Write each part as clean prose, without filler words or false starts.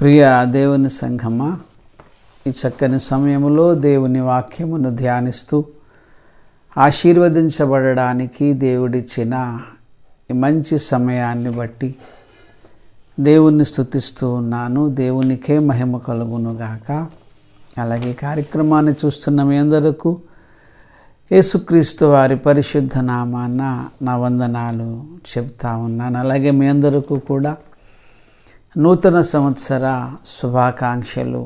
ప్రియ దేవుని సంఘమా, ఈ చక్కని సమయంలో దేవుని వాక్యమును ధ్యానిస్తూ ఆశీర్వదించబడడానికి దేవుడిచ్చిన ఈ మంచి సమయాన్ని బట్టి దేవుణ్ణి స్తుతిస్తూ ఉన్నాను. దేవునికే మహిమ కలుగునుగాక. అలాగే కార్యక్రమాన్ని చూస్తున్న మీ అందరకు యేసుక్రీస్తు వారి పరిశుద్ధ నామాన నా వందనాలు చెప్తా ఉన్నాను. అలాగే మీ అందరకు కూడా నూతన సంవత్సర శుభాకాంక్షలు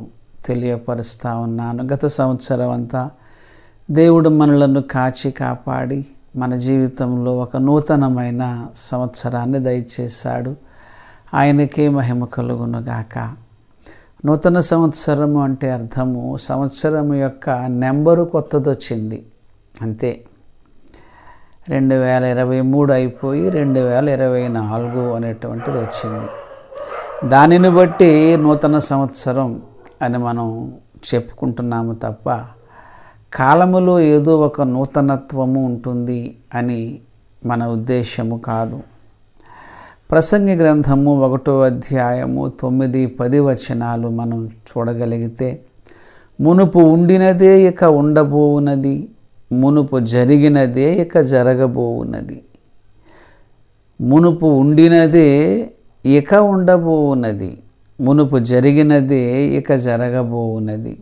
తెలియపరుస్తూ ఉన్నాను. గత సంవత్సరం అంతా దేవుడు మనలను కాచి కాపాడి మన జీవితంలో ఒక నూతనమైన సంవత్సరాన్ని దయచేశాడు. ఆయనకే మహిమ కలుగునుగాక. నూతన సంవత్సరము అంటే అర్థము సంవత్సరం యొక్క నెంబరు కొత్తది వచ్చింది అంతే. 2023 అయిపోయి 2024 అనేటువంటిది వచ్చింది. దానిని బట్టి నూతన సంవత్సరం అని మనం చెప్పుకుంటున్నాము తప్ప కాలములో ఏదో ఒక నూతనత్వము ఉంటుంది అని మన ఉద్దేశము కాదు. ప్రసంగి గ్రంథము 1వ అధ్యాయము 9-10 వచనాలు మనం చూడగలిగితే, మునుపు ఉండినదే ఇక ఉండబోవునది, మునుపు జరిగినదే ఇక జరగబోవునది. మునుపు ఉండినదే ఇక ఉండబోవునది, మునుపు జరిగినదే ఇక జరగబోవునది.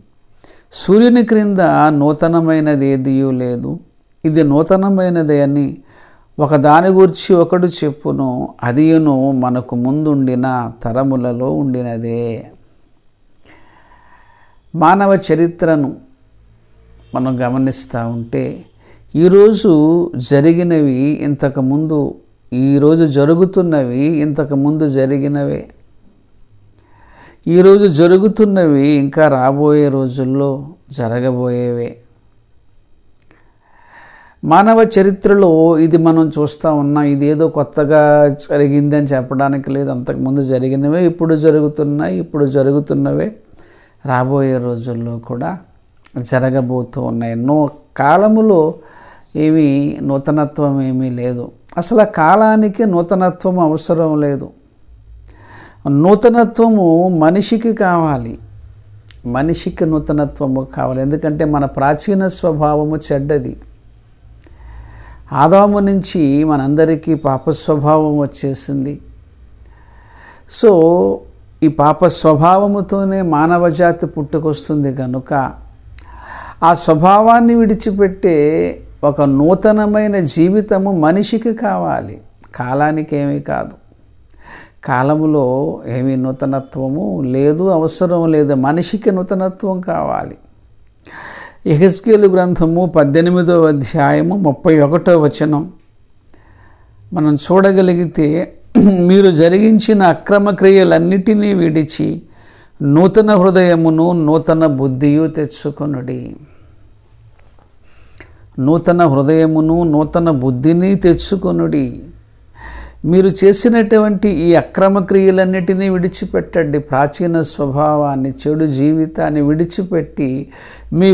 సూర్యుని క్రింద నూతనమైనది ఏదియూ లేదు. ఇది నూతనమైనది అని ఒకదాని గురించి ఒకడు చెప్పును, అదియును మనకు ముందుండిన తరములలో ఉండినదే. మానవ చరిత్రను మనం గమనిస్తూ ఉంటే ఈరోజు జరిగినవి ఇంతకుముందు, ఈరోజు జరుగుతున్నవి ఇంతకుముందు జరిగినవే, ఈరోజు జరుగుతున్నవి ఇంకా రాబోయే రోజుల్లో జరగబోయేవే. మానవ చరిత్రలో ఇది మనం చూస్తూ ఉన్నాం. ఇదేదో కొత్తగా జరిగిందని చెప్పడానికి లేదు. అంతకుముందు జరిగినవే ఇప్పుడు జరుగుతున్నాయి, ఇప్పుడు జరుగుతున్నవే రాబోయే రోజుల్లో కూడా జరగబోతూ ఉన్నాయి. కాలములో ఏమీ నూతనత్వం ఏమీ లేదు. అసలు కాలానికి నూతనత్వం అవసరం లేదు. నూతనత్వము మనిషికి కావాలి, మనిషికి నూతనత్వము కావాలి. ఎందుకంటే మన ప్రాచీన స్వభావము చెడ్డది. ఆదాము నుంచి మనందరికీ పాప స్వభావం వచ్చేసింది. సో ఈ పాప స్వభావముతోనే మానవ జాతి పుట్టుకొస్తుంది కనుక ఆ స్వభావాన్ని విడిచిపెట్టే ఒక నూతనమైన జీవితము మనిషికి కావాలి, కాలానికి ఏమీ కాదు. కాలములో ఏమీ నూతనత్వము లేదు, అవసరం లేదు. మనిషికి నూతనత్వం కావాలి. యెహెజ్కేలు గ్రంథము 18వ అధ్యాయము 31వ వచనం మనం చూడగలిగితే, మీరు జరిగించిన అక్రమ క్రియలన్నిటినీ విడిచి నూతన హృదయమును నూతన బుద్ధియు తెచ్చుకొనుడి. నూతన హృదయమును నూతన బుద్ధిని తెచ్చుకొనుడి. మీరు చేసినటువంటి ఈ అక్రమ క్రియలన్నిటినీ విడిచిపెట్టండి. ప్రాచీన స్వభావాన్ని, చెడు జీవితాన్ని విడిచిపెట్టి మీ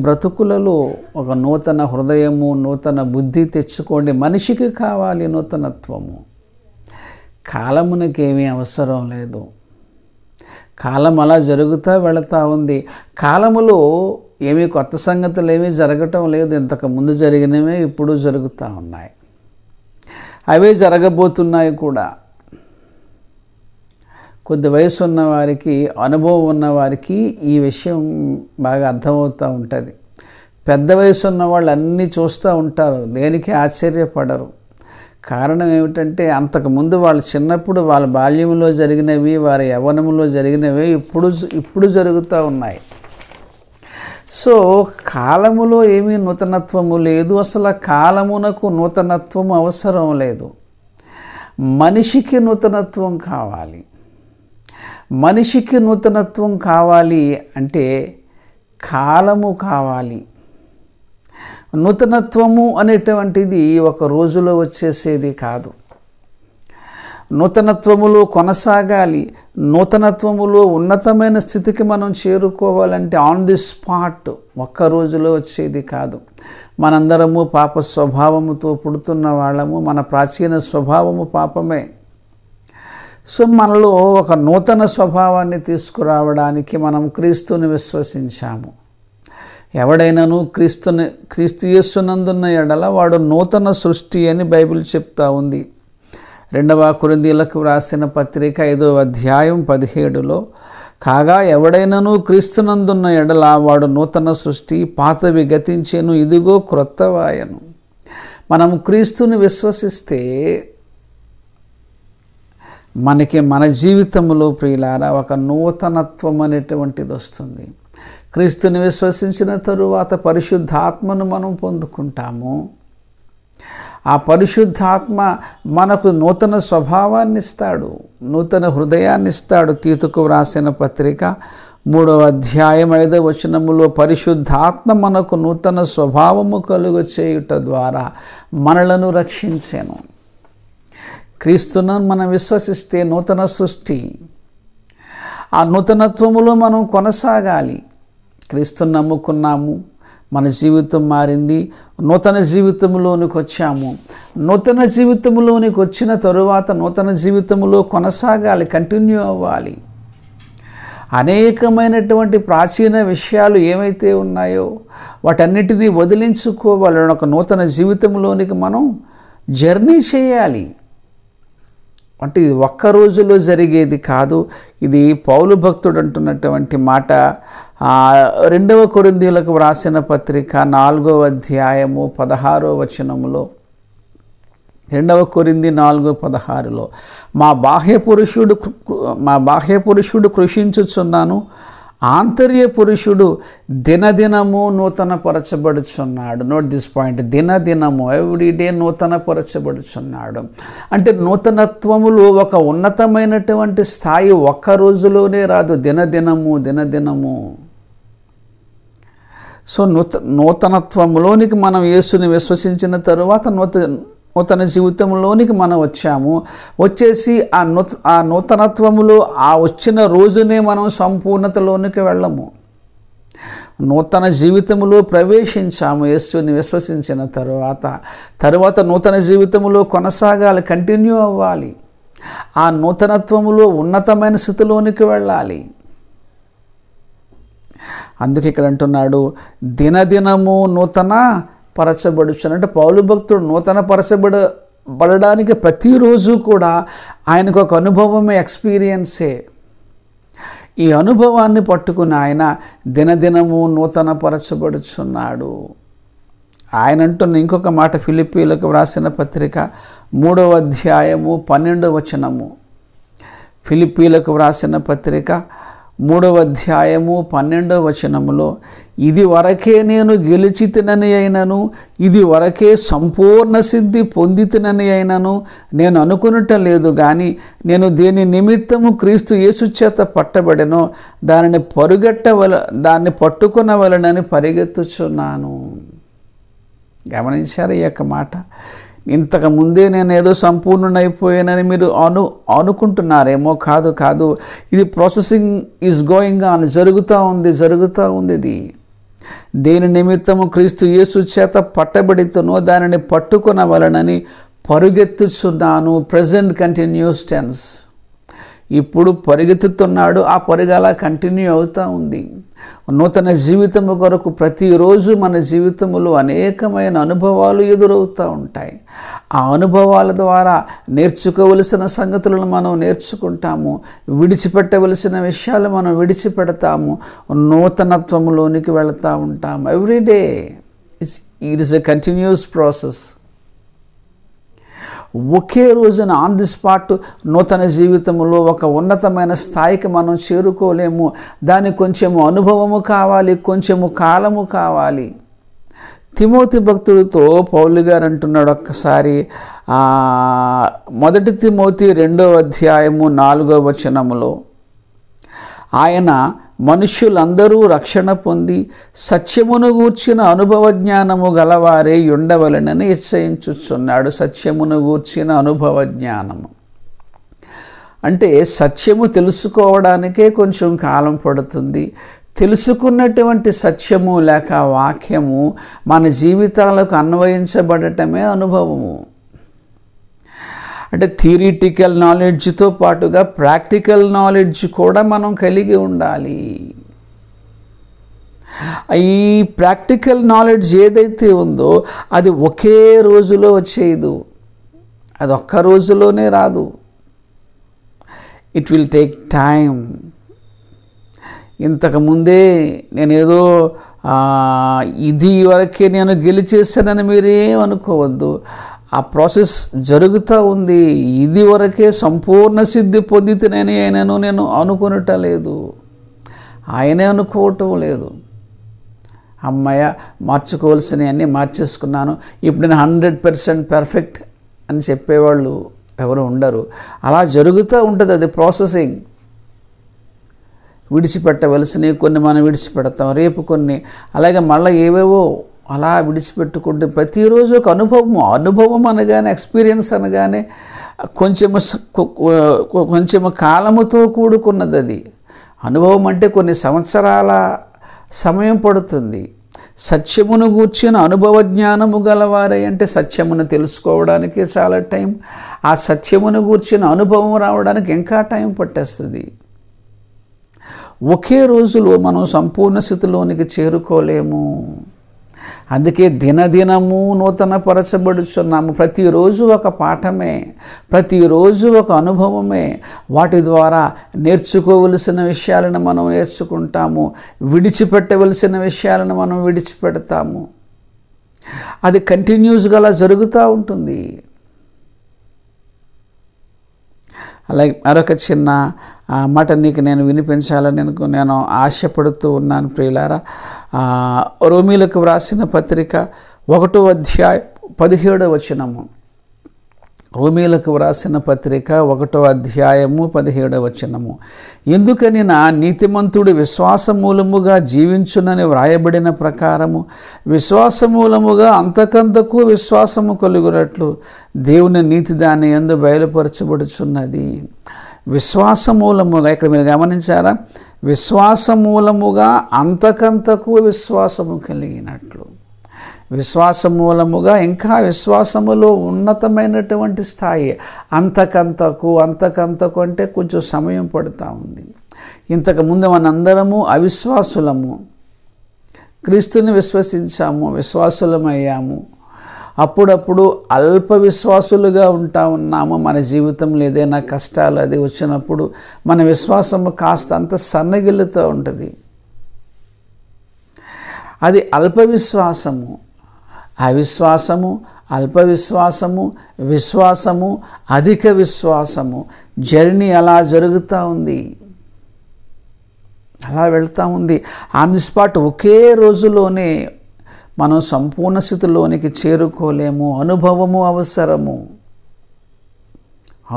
బ్రతుకులలో ఒక నూతన హృదయము నూతన బుద్ధి తెచ్చుకోండి. మనిషికి కావాలి నూతనత్వము. కాలమునకేమీ అవసరం లేదు. కాలం అలా జరుగుతూ వెళుతూ ఉంది. కాలములో ఏమీ కొత్త సంగతులు ఏమీ జరగటం లేదు. ఇంతకుముందు జరిగినవే ఇప్పుడు జరుగుతూ ఉన్నాయి, అవే జరగబోతున్నాయి కూడా. కొద్ది వయసు ఉన్నవారికి, అనుభవం ఉన్నవారికి ఈ విషయం బాగా అర్థమవుతూ ఉంటుంది. పెద్ద వయసు ఉన్న వాళ్ళు అన్నీ చూస్తూ ఉంటారు, దేనికి ఆశ్చర్యపడరు. కారణం ఏమిటంటే అంతకుముందు వాళ్ళు చిన్నప్పుడు వాళ్ళ బాల్యంలో జరిగినవి, వారి యవ్వనంలో జరిగినవి ఇప్పుడు జరుగుతూ ఉన్నాయి. సో కాలములో ఏమీ నూతనత్వము లేదు. అసలు కాలమునకు నూతనత్వము అవసరం లేదు. మనిషికి నూతనత్వం కావాలి. మనిషికి నూతనత్వం కావాలి అంటే కాలము కావాలి. నూతనత్వము అనేటువంటిది ఒక రోజులో వచ్చేసేది కాదు. నూతనత్వములో కొనసాగాలి. నూతనత్వములో ఉన్నతమైన స్థితికి మనం చేరుకోవాలంటే ఆన్ ది స్పాట్ ఒక్క రోజులో వచ్చేది కాదు. మనందరము పాప స్వభావముతో పుడుతున్న వాళ్ళము. మన ప్రాచీన స్వభావము పాపమే. సో మనలో ఒక నూతన స్వభావాన్ని తీసుకురావడానికి మనం క్రీస్తుని విశ్వసించాము. ఎవడైనాను క్రీస్తు యేసునందున్న ఎడల వాడు నూతన సృష్టి అని బైబిల్ చెప్తా ఉంది. 2 కొరింథీయులకు వ్రాసిన పత్రిక 5వ అధ్యాయం 17లో, కాగా ఎవడైనాను క్రీస్తునందున్న ఎడల వాడు నూతన సృష్టి, పాతవి గతించెను, ఇదిగో క్రొత్తవాయను. మనం క్రీస్తుని విశ్వసిస్తే మనకి మన జీవితంలో ప్రియులారా ఒక నూతనత్వం అనేటువంటిది వస్తుంది. క్రీస్తుని విశ్వసించిన తరువాత పరిశుద్ధాత్మను మనం పొందుకుంటాము. ఆ పరిశుద్ధాత్మ మనకు నూతన స్వభావాన్ని ఇస్తాడు, నూతన హృదయాన్ని ఇస్తాడు. తీతుకు వ్రాసిన పత్రిక 3వ అధ్యాయం 5వ వచనములో, పరిశుద్ధాత్మ మనకు నూతన స్వభావము కలుగ చేయుట ద్వారా మనలను రక్షించెను. క్రీస్తును మనం విశ్వసిస్తే నూతన సృష్టి, ఆ నూతనత్వములో మనం కొనసాగాలి. క్రీస్తుని నమ్ముకున్నాము, మన జీవితం మారింది, నూతన జీవితంలోనికి వచ్చాము. నూతన జీవితంలోనికి వచ్చిన తరువాత నూతన జీవితంలో కొనసాగాలి, కంటిన్యూ అవ్వాలి. అనేకమైనటువంటి ప్రాచీన విషయాలు ఏమైతే ఉన్నాయో వాటన్నిటినీ వదిలించుకోవాలని ఒక నూతన జీవితంలోనికి మనం జర్నీ చేయాలి. అంటే ఇది ఒక్క రోజులో జరిగేది కాదు. ఇది పౌలు భక్తుడు అంటున్నటువంటి మాట 2వ కొరింథీయులకు వ్రాసిన పత్రిక 4వ అధ్యాయము 16వ వచనములో, 2వ కొరింథీ 4:16లో, మా బాహ్య పురుషుడు కృషించుచున్నాను, ఆంతర్య పురుషుడు దినదినము నూతన పరచబడుచున్నాడు. నోట్ దిస్ పాయింట్, దినదినము, ఎవ్రీడే నూతన పరచబడుచున్నాడు. అంటే నూతనత్వములో ఒక ఉన్నతమైనటువంటి స్థాయి ఒక్క రోజులోనే రాదు, దినదినము. సో నూతనత్వంలోనికి మనం యేసుని విశ్వసించిన తరువాత నూతన జీవితంలోనికి మనం వచ్చేసి ఆ నూతనత్వములో ఆ వచ్చిన రోజునే మనం సంపూర్ణతలోనికి వెళ్ళము. నూతన జీవితంలో ప్రవేశించాము యేసుని విశ్వసించిన తరువాత నూతన జీవితంలో కొనసాగాలి, కంటిన్యూ అవ్వాలి. ఆ నూతనత్వములో ఉన్నతమైన స్థితిలోనికి వెళ్ళాలి. అందుకే ఇక్కడ అంటున్నాడు, దినదినము నూతన పరచబడుచును. అంటే పౌలు భక్తుడు నూతన పరచబడడానికి ప్రతిరోజు కూడా ఆయనకు ఒక అనుభవమే, ఎక్స్పీరియన్సే. ఈ అనుభవాన్ని పట్టుకుని ఆయన దినదినము నూతన పరచబడుచున్నాడు. ఆయన అంటున్న ఇంకొక మాట ఫిలిప్పీలకు వ్రాసిన పత్రిక 3వ అధ్యాయము 12వ వచనము. ఫిలిప్పీలకు వ్రాసిన పత్రిక 3వ అధ్యాయము 12వ వచనములో, ఇది వరకే నేను గెలిచితినని అయినను, ఇది వరకే సంపూర్ణ సిద్ధి పొందితినని అయినను నేను అనుకునుట లేదు కానీ, నేను దేని నిమిత్తము క్రీస్తు యేసు చేత పట్టబడెనో దాన్ని పట్టుకొనవలెనని పరిగెత్తుచున్నాను. గమనించారు ఈ యొక్క మాట? ఇంతకు ముందే నేను ఏదో సంపూర్ణుడైపోయానని మీరు అనుకుంటున్నారేమో. కాదు, ఇది ప్రాసెసింగ్ ఈజ్ గోయింగ్ ఆన్, జరుగుతూ ఉంది. ఇది దేని నిమిత్తము క్రీస్తు యేసు చేత పట్టబడితేనో దానిని పట్టుకొనవలెనని పరుగెత్తుచున్నాను. Present continuous tense. ఇప్పుడు పరిగెత్తుతున్నాడు, ఆ పరుగలా కంటిన్యూ అవుతూ ఉంది. నూతన జీవితము కొరకు ప్రతిరోజు మన జీవితంలో అనేకమైన అనుభవాలు ఎదురవుతూ ఉంటాయి. ఆ అనుభవాల ద్వారా నేర్చుకోవలసిన సంగతులను మనం నేర్చుకుంటాము, విడిచిపెట్టవలసిన విషయాలు మనం విడిచిపెడతాము, నూతనత్వంలోనికి వెళుతూ ఉంటాము. Everyday it is a continuous process. ఒకే రోజున ఆన్ ది స్పాట్ నూతన జీవితంలో ఒక ఉన్నతమైన స్థాయికి మనం చేరుకోలేము. దానికి కొంచెము అనుభవము కావాలి, కొంచెము కాలము కావాలి. తిమోతి భక్తుడితో పౌలు గారు అంటున్నాడు ఒక్కసారి, 1 తిమోతి 2వ అధ్యాయము 4వ వచనములో, ఆయన మనుష్యులందరూ రక్షణ పొంది సత్యమును గూర్చిన అనుభవ జ్ఞానము గలవారే ఉండవలెనని నిశ్చయించుచున్నాడు. సత్యమును గూర్చిన అనుభవ జ్ఞానము అంటే సత్యము తెలుసుకోవడానికే కొంచెం కాలం పడుతుంది. తెలుసుకున్నటువంటి సత్యము లేక వాక్యము మన జీవితాలకు అన్వయించబడటమే అనుభవము. అంటే థియరిటికల్ నాలెడ్జ్తో పాటుగా ప్రాక్టికల్ నాలెడ్జ్ కూడా మనం కలిగి ఉండాలి. ఈ ప్రాక్టికల్ నాలెడ్జ్ ఏదైతే ఉందో అది ఒకే రోజులో వచ్చేయదు, అది ఒక్క రోజులోనే రాదు. It will take time. ఇంతకుముందే నేనేదో ఇది వరకే నేను గెలిచేసానని మీరేం అనుకోవద్దు. ఆ ప్రాసెస్ జరుగుతూ ఉంది. ఇది వరకే సంపూర్ణ సిద్ధి పొందితేనని నేను అనుకునటలేదు, ఆయనే అనుకోవటం లేదు. అమ్మయ్య మార్చుకోవాల్సినవన్నీ మార్చేసుకున్నాను, ఇప్పుడు నేను 100% పర్ఫెక్ట్ అని చెప్పేవాళ్ళు ఎవరు ఉండరు. అలా జరుగుతూ ఉంటుంది, అది ప్రాసెసింగ్. విడిచిపెట్టవలసినవి కొన్ని మనం విడిచిపెడతాం, రేపు కొన్ని, అలాగే మళ్ళీ ఏవేవో అలా విడిచిపెట్టుకుంటే ప్రతిరోజు ఒక అనుభవం అనగానే, ఎక్స్పీరియన్స్ అనగానే కొంచెము కాలముతో కూడుకున్నది. అది అనుభవం అంటే కొన్ని సంవత్సరాల సమయం పడుతుంది. సత్యమును గూర్చిన అనుభవ జ్ఞానము గలవారే అంటే సత్యమును తెలుసుకోవడానికి చాలా టైం, ఆ సత్యమును గూర్చిన అనుభవం రావడానికి ఇంకా టైం పట్టేస్తుంది. ఒకే రోజులో మనం సంపూర్ణ స్థితిలోనికి చేరుకోలేము. అందుకే దినదినము నూతనపరచబడుచున్నాము. ప్రతిరోజు ఒక పాఠమే, ప్రతిరోజు ఒక అనుభవమే. వాటి ద్వారా నేర్చుకోవలసిన విషయాలను మనం నేర్చుకుంటాము, విడిచిపెట్టవలసిన విషయాలను మనం విడిచిపెడతాము. అది కంటిన్యూస్గా అలా జరుగుతూ ఉంటుంది. అలాగే మరొక చిన్న మాట నీకు నేను వినిపించాలని నేను ఆశపడుతూ ఉన్నాను ప్రియులారా. రోమీలకు వ్రాసిన పత్రిక 1వ అధ్యాయం 17వ వచనము. రోమీలకు వ్రాసిన పత్రిక 1వ అధ్యాయము 17వ వచనము. ఎందుకని నా నీతిమంతుడు విశ్వాసమూలముగా జీవించునని వ్రాయబడిన ప్రకారము విశ్వాసమూలముగా అంతకంతకు విశ్వాసము కలుగునట్లు దేవుని నీతి దాని యందు బయలుపరచబడుచున్నది. విశ్వాసమూలముగా, ఇక్కడ మీరు గమనించారా, విశ్వాసమూలముగా అంతకంతకు విశ్వాసము కలిగినట్లు. విశ్వాసమూలముగా ఇంకా విశ్వాసములో ఉన్నతమైనటువంటి స్థాయి, అంతకంతకు అంటే కొంచెం సమయం పడుతూ ఉంది. ఇంతకుముందు మనందరము అవిశ్వాసులము, క్రీస్తుని విశ్వసించాము, విశ్వాసులమయ్యాము. అప్పుడప్పుడు అల్ప విశ్వాసులుగా ఉన్నాము. మన జీవితంలో ఏదైనా కష్టాలు అది వచ్చినప్పుడు మన విశ్వాసము కాస్త అంత సన్నగిల్లుతూ ఉంటుంది. అది అల్ప విశ్వాసము. అవిశ్వాసము, అల్ప విశ్వాసము, విశ్వాసము, అధిక విశ్వాసము, జర్నీ అలా జరుగుతూ ఉంది, అలా వెళ్తూ ఉంది. ఆన్ ది స్పాట్ ఒకే రోజులోనే మనం సంపూర్ణ స్థితిలోనికి చేరుకోలేము. అనుభవము అవసరము.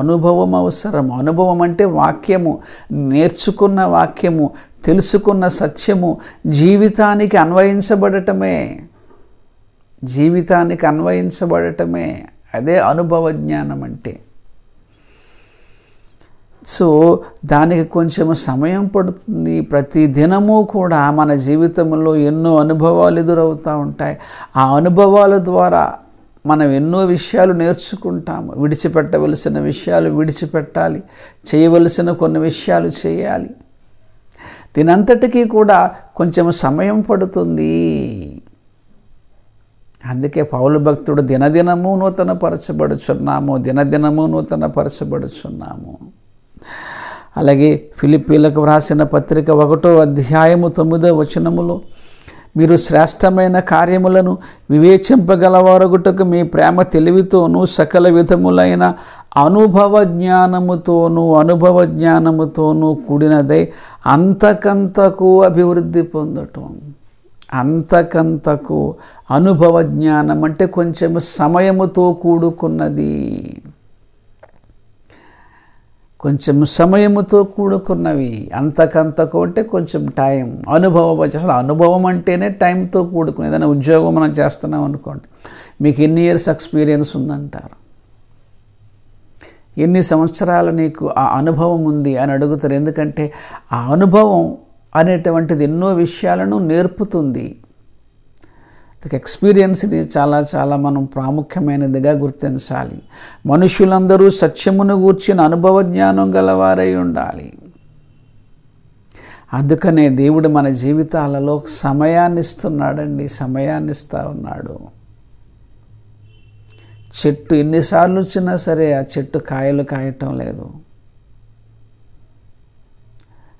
అనుభవం అంటే వాక్యము, నేర్చుకున్న వాక్యము, తెలుసుకున్న సత్యము జీవితానికి అన్వయించబడటమే. అదే అనుభవ జ్ఞానం అంటే. సో దానికి కొంచెం సమయం పడుతుంది. ప్రతి దినము కూడా మన జీవితంలో ఎన్నో అనుభవాలు ఎదురవుతూ ఉంటాయి. ఆ అనుభవాల ద్వారా మనం ఎన్నో విషయాలు నేర్చుకుంటాము. విడిచిపెట్టవలసిన విషయాలు విడిచిపెట్టాలి, చేయవలసిన కొన్ని విషయాలు చేయాలి. దీనంతటికీ కూడా కొంచెం సమయం పడుతుంది. అందుకే పౌలు భక్తుడు దినదినము నూతనపరచబడుచున్నాము. అలాగే ఫిలిప్పీలకు వ్రాసిన పత్రిక 1వ అధ్యాయము 9వ వచనములో మీరు శ్రేష్టమైన కార్యములను వివేచింపగలవారగుటకు మీ ప్రేమ తెలివితోనూ సకల విధములైన అనుభవ జ్ఞానముతోనూ కూడినదై అంతకంతకు అభివృద్ధి పొందటం. అంతకంతకు అనుభవ జ్ఞానం అంటే కొంచెం సమయముతో కూడుకున్నది. అంతకంతకు అంటే కొంచెం టైం. అసలు అనుభవం అంటేనే టైంతో కూడుకుని. ఏదైనా ఉద్యోగం మనం చేస్తున్నాం అనుకోండి, మీకు ఎన్ని ఇయర్స్ ఎక్స్పీరియన్స్ ఉందంటారు, ఎన్ని సంవత్సరాలు నీకు ఆ అనుభవం ఉంది అని అడుగుతారు. ఎందుకంటే ఆ అనుభవం అనేటువంటిది ఎన్నో విషయాలను నేర్పుతుంది. ఎక్స్పీరియన్స్ని చాలా చాలా మనం ప్రాముఖ్యమైనదిగా గుర్తించాలి. మనుషులందరూ సత్యమును గూర్చిన అనుభవ జ్ఞానం గలవారై ఉండాలి. అందుకనే దేవుడు మన జీవితాలలో సమయాన్ని ఇస్తున్నాడండి, సమయాన్ని ఇస్తూ ఉన్నాడు. చెట్టు ఎన్నిసార్లు వచ్చినా సరే ఆ చెట్టు కాయలు కాయటం లేదు.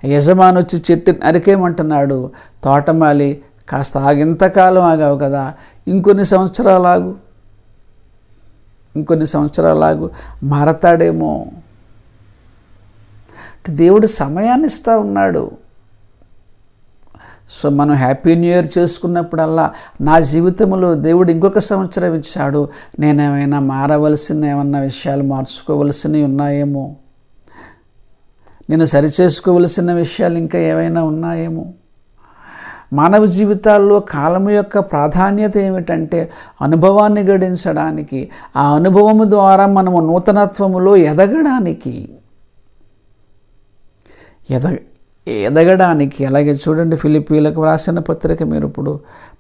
యజమాని వచ్చి చెట్టు నరికేయమంటున్నాడు. తోటమాలి కాస్త ఇంతకాలం ఆగావు కదా, ఇంకొన్ని సంవత్సరాలు మారతాడేమో. దేవుడు సమయాన్ని ఇస్తూ ఉన్నాడు. సో మనం హ్యాపీ న్యూ ఇయర్ చేసుకున్నప్పుడల్లా నా జీవితంలో దేవుడు ఇంకొక సంవత్సరం ఇచ్చాడు, నేనేమైనా మారవలసిన ఏమన్నా విషయాలు మార్చుకోవలసినవి ఉన్నాయేమో, నేను సరిచేసుకోవలసిన విషయాలు ఇంకా ఏమైనా ఉన్నాయేమో. మానవ జీవితాల్లో కాలము యొక్క ప్రాధాన్యత ఏమిటంటే అనుభవాన్ని గడించడానికి, ఆ అనుభవము ద్వారా మనము నూతనత్వములో ఎదగడానికి. అలాగే చూడండి, ఫిలిప్పీలకు వ్రాసిన పత్రిక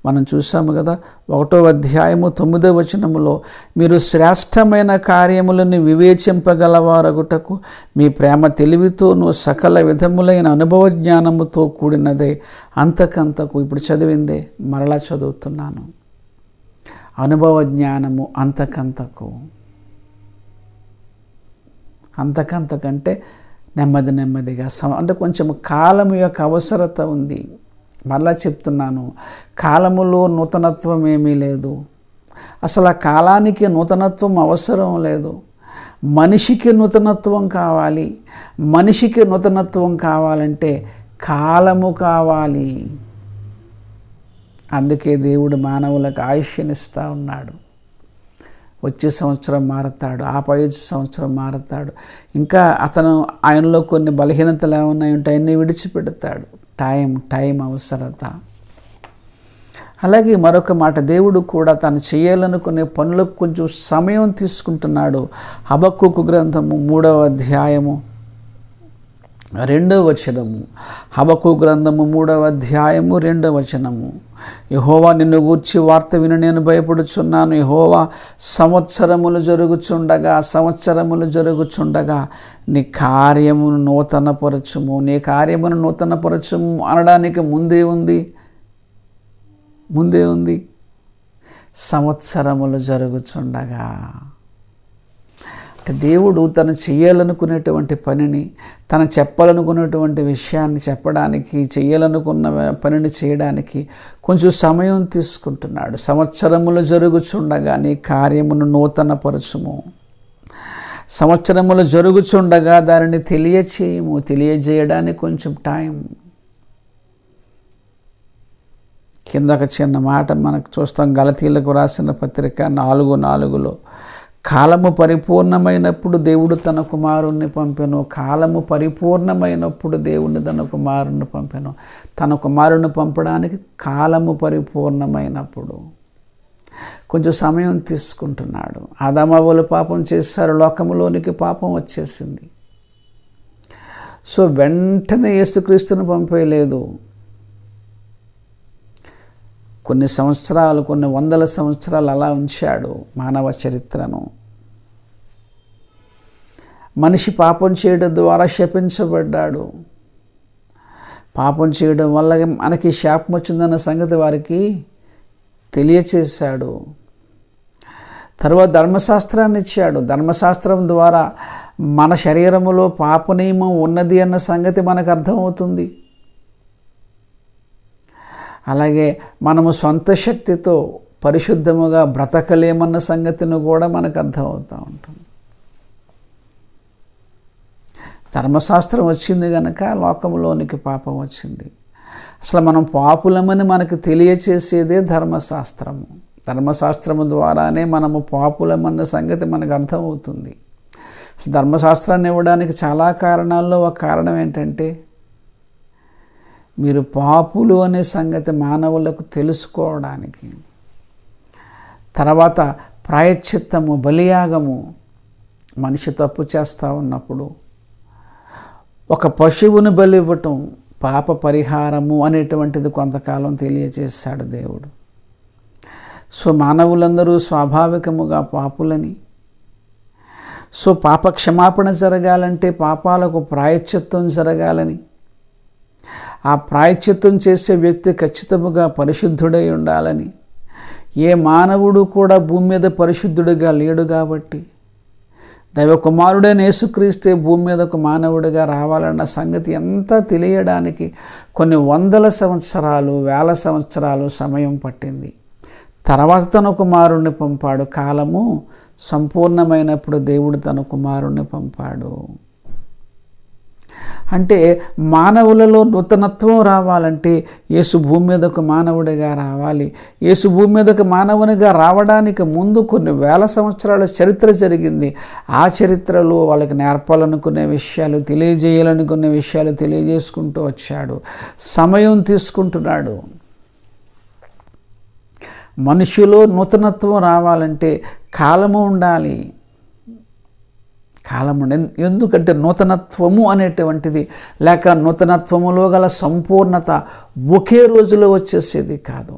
మనం చూసాము కదా, 1వ అధ్యాయము 9వ వచనములో, మీరు శ్రేష్టమైన కార్యములను వివేచింపగలవారగుటకు మీ ప్రేమ తెలివితోనూ సకల విధములైన అనుభవ జ్ఞానముతో కూడినదే అంతకంతకు. ఇప్పుడు చదివిందే మరలా చదువుతున్నాను. అనుభవ జ్ఞానము అంతకంతకంటే నెమ్మదిగా అంటే కొంచెం కాలము యొక్క అవసరత ఉంది. మరలా చెప్తున్నాను, కాలములో నూతనత్వం ఏమీ లేదు. అసలు ఆ కాలానికి నూతనత్వం అవసరం లేదు. మనిషికి నూతనత్వం కావాలి. మనిషికి నూతనత్వం కావాలంటే కాలము కావాలి. అందుకే దేవుడు మానవులకు ఆయుష్యనిస్తూ ఉన్నాడు. వచ్చే సంవత్సరం మారతాడు, ఆ పై సంవత్సరం మారతాడు. ఇంకా ఆయనలో కొన్ని బలహీనతలు ఏమన్నాయంటే అన్నీ విడిచిపెడతాడు. టైం అవసరత. అలాగే మరొక మాట, దేవుడు కూడా తను చేయాలనుకునే పనులకు కొంచెం సమయం తీసుకుంటున్నాడు. హబక్కూకు గ్రంథము 3వ అధ్యాయము 2వ వచనము. హబక్కూకు గ్రంథము 3వ అధ్యాయము 2వ వచనము. యెహోవా నిన్ను గూర్చి వార్త విని నేను భయపడుచున్నాను. యెహోవా సంవత్సరములు జరుగుచుండగా నీ కార్యమును నూతనపరచుము అనడానికి ముందే ఉంది. సంవత్సరములు జరుగుచుండగా అంటే దేవుడు తను చేయాలనుకునేటువంటి పనిని, తను చెప్పాలనుకునేటువంటి విషయాన్ని చెప్పడానికి, చేయాలనుకున్న పనిని చేయడానికి కొంచెం సమయం తీసుకుంటున్నాడు. సంవత్సరములు జరుగుచుండగా నీ కార్యమును నూతనపరచుము. సంవత్సరములు జరుగుచుండగా దానిని తెలియజేయడానికి కొంచెం టైం. కింద ఒక చిన్న మాట మనకు చూస్తాం, గలతీలకు రాసిన పత్రిక 4:4లో, కాలము పరిపూర్ణమైనప్పుడు దేవుడు తన కుమారుణ్ణి పంపెను. కాలము పరిపూర్ణమైనప్పుడు దేవుడిని తన కుమారుణ్ణి పంపెను. తన కుమారుణ్ణి పంపడానికి కాలము పరిపూర్ణమైనప్పుడు కొంచెం సమయం తీసుకుంటున్నాడు. ఆదామవ్వలు పాపం చేశారు, లోకములోనికి పాపం వచ్చేసింది. సో వెంటనే యేసుక్రీస్తుని పంపేయలేదు. కొన్ని సంవత్సరాలు, కొన్ని వందల సంవత్సరాలు అలా ఉంచాడు మానవ చరిత్రను. మనిషి పాపం చేయడం ద్వారా శపించబడ్డాడు. పాపం చేయడం వల్ల మనకి శాపం వచ్చిందన్న సంగతి వారికి తెలియచేశాడు. తర్వాత ధర్మశాస్త్రాన్ని ఇచ్చాడు. ధర్మశాస్త్రం ద్వారా మన శరీరములో పాప నియమం ఉన్నది అన్న సంగతి మనకు అర్థమవుతుంది. అలాగే మనము సొంత శక్తితో పరిశుద్ధముగా బ్రతకలేమన్న సంగతిని కూడా మనకు అర్థమవుతూ ఉంటుంది. ధర్మశాస్త్రం వచ్చింది కనుక లోకంలోనికి పాపం వచ్చింది. అసలు మనం పాపులమని మనకు తెలియచేసేదే ధర్మశాస్త్రము. ధర్మశాస్త్రము ద్వారానే మనము పాపులమన్న సంగతి మనకు అర్థమవుతుంది. ధర్మశాస్త్రాన్ని ఇవ్వడానికి చాలా కారణాల్లో ఒక కారణం ఏంటంటే, మీరు పాపులు అనే సంగతి మానవులకు తెలుసుకోవడానికి. తర్వాత ప్రాయశ్చిత్తము, బలియాగము. మనిషి తప్పు చేస్తూ ఉన్నప్పుడు ఒక పశువును బలి ఇవ్వటం పాప పరిహారము అనేటువంటిది కొంతకాలం తెలియచేశాడు దేవుడు. సో మానవులందరూ స్వాభావికముగా పాపులని, సో పాప క్షమాపణ జరగాలంటే పాపాలకు ప్రాయశ్చిత్తం జరగాలని, ఆ ప్రాయశ్చిత్తం చేసే వ్యక్తి ఖచ్చితముగా పరిశుద్ధుడై ఉండాలని, ఏ మానవుడు కూడా భూమి మీద పరిశుద్ధుడిగా లేడు కాబట్టి దైవ కుమారుడైన యేసుక్రీస్తే భూమి మీద ఒక మానవుడిగా రావాలన్న సంగతి అంతా తెలియడానికి కొన్ని వందల సంవత్సరాలు, వేల సంవత్సరాలు సమయం పట్టింది. తర్వాత తన కుమారుణ్ణి పంపాడు. కాలము సంపూర్ణమైనప్పుడు దేవుడు తన కుమారుణ్ణి పంపాడు. అంటే మానవులలో నూతనత్వం రావాలంటే యేసు భూమి మీదకు మానవుడిగా రావాలి. యేసు భూమి మీదకు మానవునిగా రావడానికి ముందు కొన్ని వేల సంవత్సరాల చరిత్ర జరిగింది. ఆ చరిత్రలో వాళ్ళకి నేర్పాలనుకునే విషయాలు, తెలియజేయాలనుకునే విషయాలు తెలియజేసుకుంటూ వచ్చాడు. సమయం తీసుకుంటున్నాడు. మనిషిలో నూతనత్వం రావాలంటే కాలము ఉండాలి. కాలము ఎందుకంటే నూతనత్వము అనేటువంటిది లేక నూతనత్వములో గల సంపూర్ణత ఒకే రోజులో వచ్చేసేది కాదు.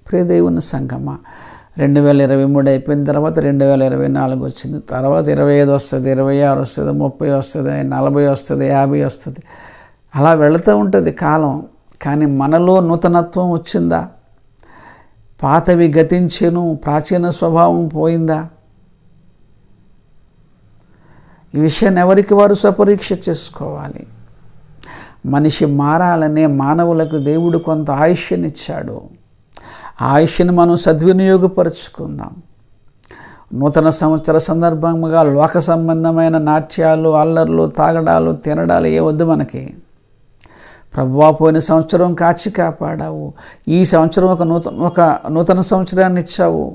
ప్రియ దేవుని సంగమా, 2023 అయిపోయిన తర్వాత 2024 వచ్చింది. తర్వాత 25 వస్తుంది, 26 వస్తుంది, 30 వస్తుంది, 40 వస్తుంది, 50 వస్తుంది. అలా వెళుతూ ఉంటుంది కాలం. కానీ మనలో నూతనత్వం వచ్చిందా? పాతవి గతించెను, ప్రాచీన స్వభావం పోయిందా? ఈ విషయాన్ని ఎవరికి వారు స్వపరీక్ష చేసుకోవాలి. మనిషి మారాలనే మానవులకు దేవుడు కొంత ఆయుష్యనిచ్చాడు. ఆ ఆయుష్యను మనం సద్వినియోగపరుచుకుందాం. నూతన సంవత్సర సందర్భంగా లోక సంబంధమైన నాట్యాలు, అల్లర్లు, తాగడాలు, తినడాలు ఏ వద్దు మనకి. ప్రభువా, పోయిన సంవత్సరం కాచి కాపాడావు, ఈ సంవత్సరం ఒక నూతన సంవత్సరాన్ని ఇచ్చావు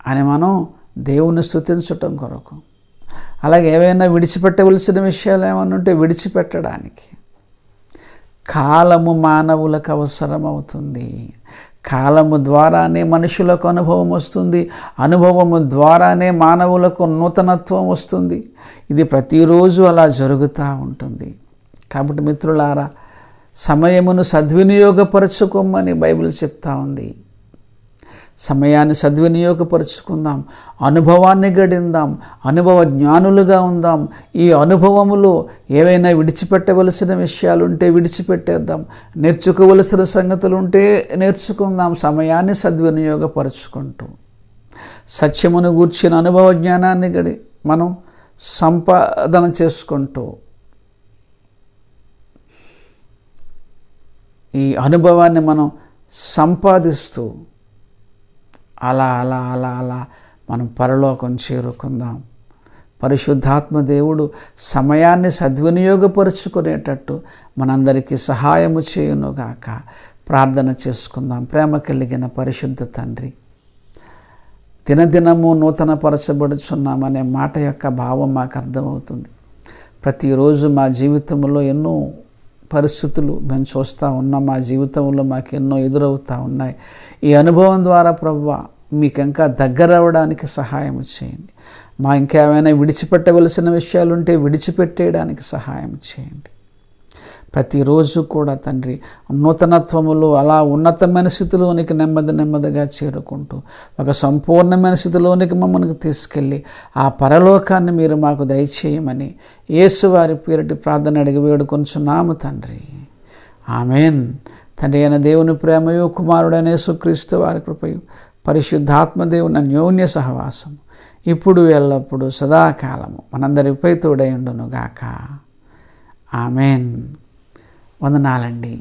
అని మనం దేవుని స్తుతించటం కొరకు, అలాగే ఏవైనా విడిచిపెట్టవలసిన విషయాలు ఏమన్నా ఉంటే విడిచిపెట్టడానికి కాలము మానవులకు అవసరమవుతుంది. కాలము ద్వారానే మనుషులకు అనుభవం వస్తుంది. అనుభవము ద్వారానే మానవులకు నూతనత్వం వస్తుంది. ఇది ప్రతిరోజు అలా జరుగుతూ ఉంటుంది. కాబట్టి మిత్రులారా, సమయమును సద్వినియోగపరచుకోమని బైబిల్ చెప్తా ఉంది. సమయాన్ని సద్వినియోగపరుచుకుందాం, అనుభవాన్ని గడిందాం, అనుభవ జ్ఞానులుగా ఉందాం. ఈ అనుభవములో ఏవైనా విడిచిపెట్టవలసిన విషయాలుంటే విడిచిపెట్టేద్దాం, నేర్చుకోవలసిన సంగతులు ఉంటే నేర్చుకుందాం. సమయాన్ని సద్వినియోగపరుచుకుంటూ సత్యమును గూర్చిన అనుభవ జ్ఞానాన్ని మనం సంపాదన చేసుకుంటూ ఈ అనుభవాన్ని మనం సంపాదిస్తూ అలా అలా అలా అలా మనం పరలోకం చేరుకుందాం. పరిశుద్ధాత్మ దేవుడు సమయాన్ని సద్వినియోగపరుచుకునేటట్టు మనందరికీ సహాయము చేయునుగాక. ప్రార్థన చేసుకుందాం. ప్రేమ కలిగిన పరిశుద్ధ తండ్రి, దినదినము నూతన పరచబడుచున్నామనే మాట యొక్క భావం మాకు అర్థమవుతుంది. ప్రతిరోజు మా జీవితంలో ఎన్నో పరిస్థితులు మేము చూస్తూ ఉన్నాం. మా జీవితంలో మాకు ఎన్నో ఎదురవుతూ ఉన్నాయి. ఈ అనుభవం ద్వారా ప్రభువా, మీకు ఇంకా దగ్గర అవ్వడానికి సహాయం చేయండి. మా ఇంకా ఏమైనా విడిచిపెట్టవలసిన విషయాలు ఉంటే విడిచిపెట్టేయడానికి సహాయం చేయండి. ప్రతిరోజు కూడా తండ్రి నూతనత్వములో అలా ఉన్నతమైన స్థితిలోనికి నెమ్మదిగా చేరుకుంటూ ఒక సంపూర్ణమైన స్థితిలోనికి మమ్మల్ని తీసుకెళ్ళి ఆ పరలోకాన్ని మీరు మాకు దయచేయమని యేసువారి పేరిటి ప్రార్థన అడిగి వేడుకొంచున్నాము తండ్రి. ఆమెన్. తండ్రి అయిన దేవుని ప్రేమయు, కుమారుడైన యేసుక్రీస్తు వారి కృపయు, పరిశుద్ధాత్మదేవుని అన్యోన్య సహవాసం ఇప్పుడు ఎల్లప్పుడు సదాకాలము మనందరిపై తోడై ఉండును గాక. ఆమెన్. వందనాలండి.